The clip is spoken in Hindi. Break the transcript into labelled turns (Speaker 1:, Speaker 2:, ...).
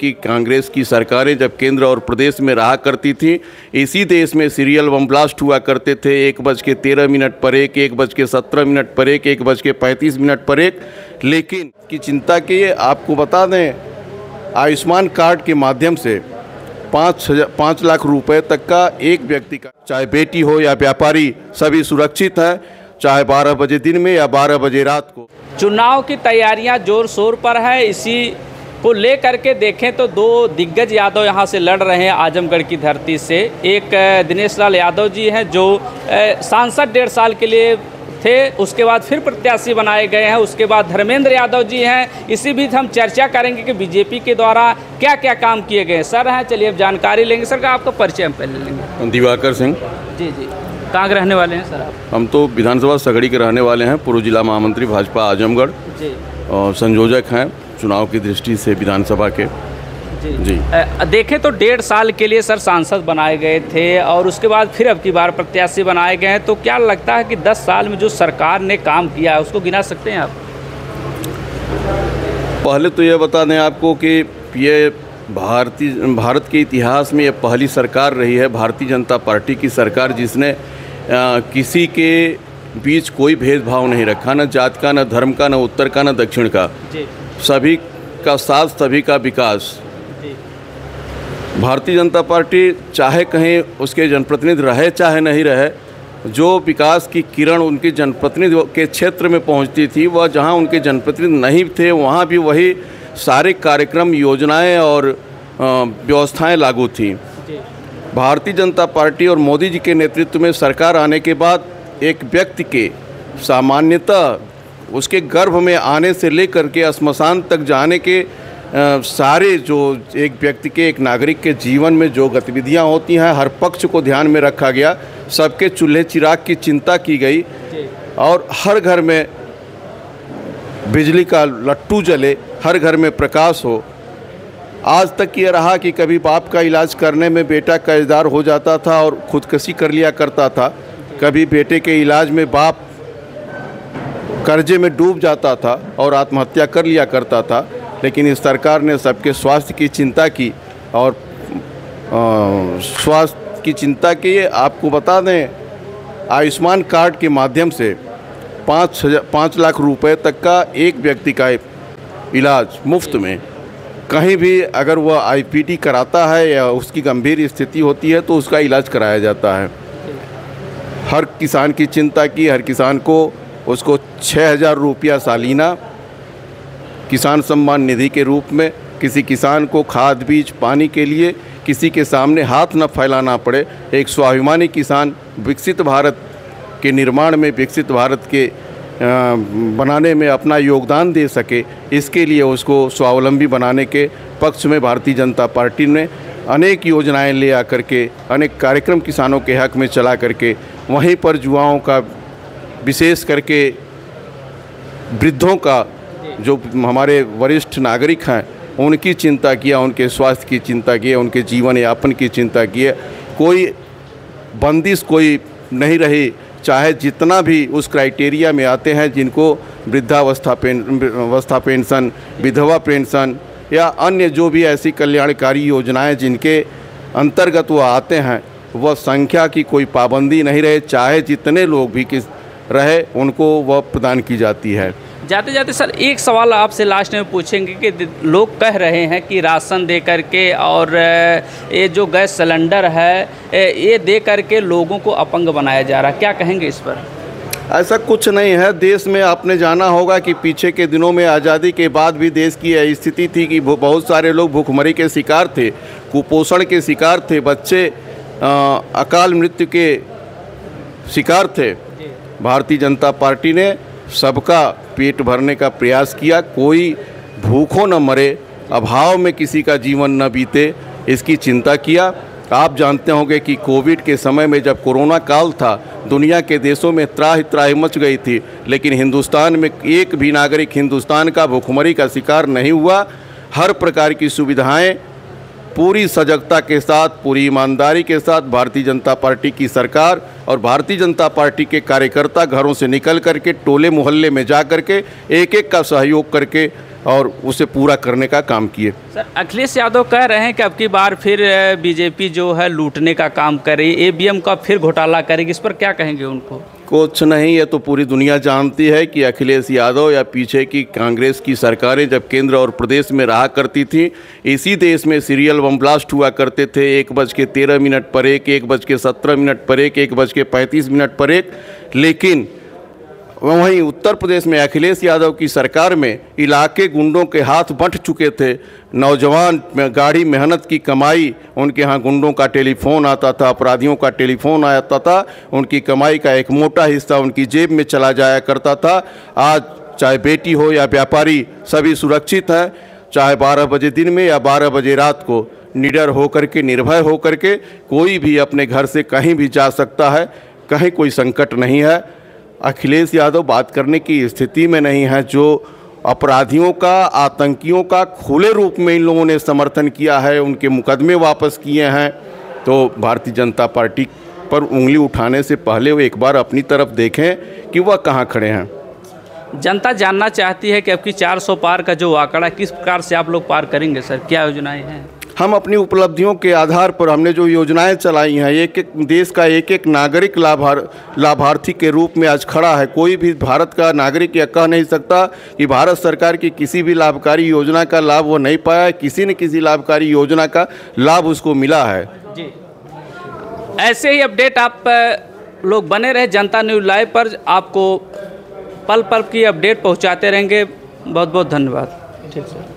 Speaker 1: कि कांग्रेस की सरकारें जब केंद्र और प्रदेश में रहा करती थी, इसी देश में सीरियल बम ब्लास्ट हुआ करते थे। 1:13 पर एक, 1:17 पर एक, 1:35 पर एक। लेकिन की चिंता की आपको बता दें, आयुष्मान कार्ड के माध्यम से 5 लाख रुपए तक का एक व्यक्ति का, चाहे बेटी हो या व्यापारी, सभी सुरक्षित है, चाहे 12 बजे दिन में या 12 बजे रात को।
Speaker 2: चुनाव की तैयारियां जोर शोर पर है। इसी को लेकर के देखें तो दो दिग्गज यादव यहां से लड़ रहे हैं आजमगढ़ की धरती से। एक दिनेश लाल यादव जी हैं जो सांसद 1.5 साल के लिए थे, उसके बाद फिर प्रत्याशी बनाए गए हैं। उसके बाद धर्मेंद्र यादव जी हैं। इसी बीच हम चर्चा करेंगे कि बीजेपी के द्वारा क्या क्या काम किए गए। सर हैं, चलिए अब जानकारी लेंगे। सर का आपका परिचय हम पहले लेंगे।
Speaker 1: दिवाकर सिंह।
Speaker 2: जी जी, कहाँ के रहने वाले हैं सर आप?
Speaker 1: हम तो विधानसभा सगड़ी के रहने वाले हैं, पूर्व जिला महामंत्री भाजपा आजमगढ़
Speaker 2: जी,
Speaker 1: और संयोजक हैं चुनाव की दृष्टि से विधानसभा के। जी।
Speaker 2: देखें तो 1.5 साल के लिए सर सांसद बनाए गए थे और उसके बाद फिर अब की बार प्रत्याशी बनाए गए हैं। तो क्या लगता है कि 10 साल में जो सरकार ने काम किया है उसको गिना सकते हैं आप?
Speaker 1: पहले तो ये बता दें आपको कि ये भारत के इतिहास में ये पहली सरकार रही है, भारतीय जनता पार्टी की सरकार, जिसने किसी के बीच कोई भेदभाव नहीं रखा, न जात का, न धर्म का, न उत्तर का, न दक्षिण का। सभी का साथ, सभी का विकास। भारतीय जनता पार्टी चाहे कहीं उसके जनप्रतिनिधि रहे चाहे नहीं रहे, जो विकास की किरण उनके जनप्रतिनिधि के क्षेत्र में पहुंचती थी, वह जहां उनके जनप्रतिनिधि नहीं थे वहां भी वही सारे कार्यक्रम, योजनाएं और व्यवस्थाएं लागू थीं। भारतीय जनता पार्टी और मोदी जी के नेतृत्व में सरकार आने के बाद एक व्यक्ति के सामान्यतः उसके गर्भ में आने से लेकर के श्मशान तक जाने के सारे जो एक व्यक्ति के, एक नागरिक के जीवन में जो गतिविधियां होती हैं, हर पक्ष को ध्यान में रखा गया। सबके चूल्हे चिराग की चिंता की गई और हर घर में बिजली का लट्टू जले, हर घर में प्रकाश हो। आज तक ये रहा कि कभी बाप का इलाज करने में बेटा कर्जदार हो जाता था और खुदकुशी कर लिया करता था, कभी बेटे के इलाज में बाप कर्जे में डूब जाता था और आत्महत्या कर लिया करता था। लेकिन इस सरकार ने सबके स्वास्थ्य की चिंता की और स्वास्थ्य की चिंता की। आपको बता दें, आयुष्मान कार्ड के माध्यम से 5 लाख रुपए तक का एक व्यक्ति का इलाज मुफ्त में, कहीं भी अगर वह आईपीटी कराता है या उसकी गंभीर स्थिति होती है तो उसका इलाज कराया जाता है। हर किसान की चिंता की, हर किसान को उसको 6,000 रुपया सालीना किसान सम्मान निधि के रूप में, किसी किसान को खाद बीज पानी के लिए किसी के सामने हाथ न फैलाना पड़े, एक स्वाभिमानी किसान विकसित भारत के निर्माण में, विकसित भारत के बनाने में अपना योगदान दे सके, इसके लिए उसको स्वावलंबी बनाने के पक्ष में भारतीय जनता पार्टी ने अनेक योजनाएं ले आकर के, अनेक कार्यक्रम किसानों के हक में चला करके, वहीं पर युवाओं का, विशेष करके वृद्धों का, जो हमारे वरिष्ठ नागरिक हैं उनकी चिंता किया, उनके स्वास्थ्य की चिंता की, उनके जीवन यापन की चिंता की है। कोई बंदिश कोई नहीं रही, चाहे जितना भी उस क्राइटेरिया में आते हैं, जिनको वृद्धावस्था पेंशन, विधवा पेंशन या अन्य जो भी ऐसी कल्याणकारी योजनाएं जिनके अंतर्गत वो आते हैं, वह संख्या की कोई पाबंदी नहीं रहे, चाहे जितने लोग भी किस रहे उनको वह प्रदान की जाती है।
Speaker 2: जाते जाते सर एक सवाल आपसे लास्ट में पूछेंगे कि लोग कह रहे हैं कि राशन दे करके और ये जो गैस सिलेंडर है ये दे करके लोगों को अपंग बनाया जा रहा है, क्या कहेंगे इस पर?
Speaker 1: ऐसा कुछ नहीं है। देश में आपने जाना होगा कि पीछे के दिनों में आज़ादी के बाद भी देश की स्थिति थी कि बहुत सारे लोग भूखमरी के शिकार थे, कुपोषण के शिकार थे, बच्चे अकाल मृत्यु के शिकार थे। भारतीय जनता पार्टी ने सबका पेट भरने का प्रयास किया, कोई भूखों न मरे, अभाव में किसी का जीवन न बीते, इसकी चिंता किया। आप जानते होंगे कि कोविड के समय में जब कोरोना काल था, दुनिया के देशों में त्राहि त्राहि मच गई थी, लेकिन हिंदुस्तान में एक भी नागरिक हिंदुस्तान का भूखमरी का शिकार नहीं हुआ। हर प्रकार की सुविधाएं पूरी सजगता के साथ, पूरी ईमानदारी के साथ भारतीय जनता पार्टी की सरकार और भारतीय जनता पार्टी के कार्यकर्ता घरों से निकल करके टोले मोहल्ले में जा करके एक एक का सहयोग करके और उसे पूरा करने का काम किए।
Speaker 2: सर, अखिलेश यादव कह रहे हैं कि अब की बार फिर बीजेपी जो है लूटने का काम करे, ईवीएम का फिर घोटाला करेगी, इस पर क्या कहेंगे उनको?
Speaker 1: कुछ नहीं, ये तो पूरी दुनिया जानती है कि अखिलेश यादव या पीछे की कांग्रेस की सरकारें जब केंद्र और प्रदेश में रहा करती थी, इसी देश में सीरियल बम ब्लास्ट हुआ करते थे। 1:13 पर एक, 1:17 पर एक, 1:35 पर एक। लेकिन वहीं उत्तर प्रदेश में अखिलेश यादव की सरकार में इलाके गुंडों के हाथ बंट चुके थे। नौजवान गाड़ी मेहनत की कमाई, उनके यहाँ गुंडों का टेलीफोन आता था, अपराधियों का टेलीफोन आता था, उनकी कमाई का एक मोटा हिस्सा उनकी जेब में चला जाया करता था। आज चाहे बेटी हो या व्यापारी, सभी सुरक्षित हैं। चाहे 12 बजे दिन में या 12 बजे रात को निडर होकर के, निर्भय होकर के कोई भी अपने घर से कहीं भी जा सकता है, कहीं कोई संकट नहीं है। अखिलेश यादव बात करने की स्थिति में नहीं है। जो अपराधियों का, आतंकियों का खुले रूप में इन लोगों ने समर्थन किया है, उनके मुकदमे वापस किए हैं, तो भारतीय जनता पार्टी पर उंगली उठाने से पहले वो एक बार अपनी तरफ देखें कि वह कहाँ खड़े हैं।
Speaker 2: जनता जानना चाहती है कि अब की 400 पार का जो आंकड़ा, किस प्रकार से आप लोग पार करेंगे सर? क्या योजनाएं हैं?
Speaker 1: हम अपनी उपलब्धियों के आधार पर हमने जो योजनाएं चलाई हैं, एक एक देश का एक एक नागरिक लाभार्थी के रूप में आज खड़ा है। कोई भी भारत का नागरिक यह कह नहीं सकता कि भारत सरकार की किसी भी लाभकारी योजना का लाभ वो नहीं पाया है। किसी न किसी लाभकारी योजना का लाभ उसको मिला है।
Speaker 2: जी, ऐसे ही अपडेट आप लोग बने रहे जनता न्यूज़ लाइव पर, आपको पल पल की अपडेट पहुंचाते रहेंगे। बहुत बहुत धन्यवाद। ठीक सर।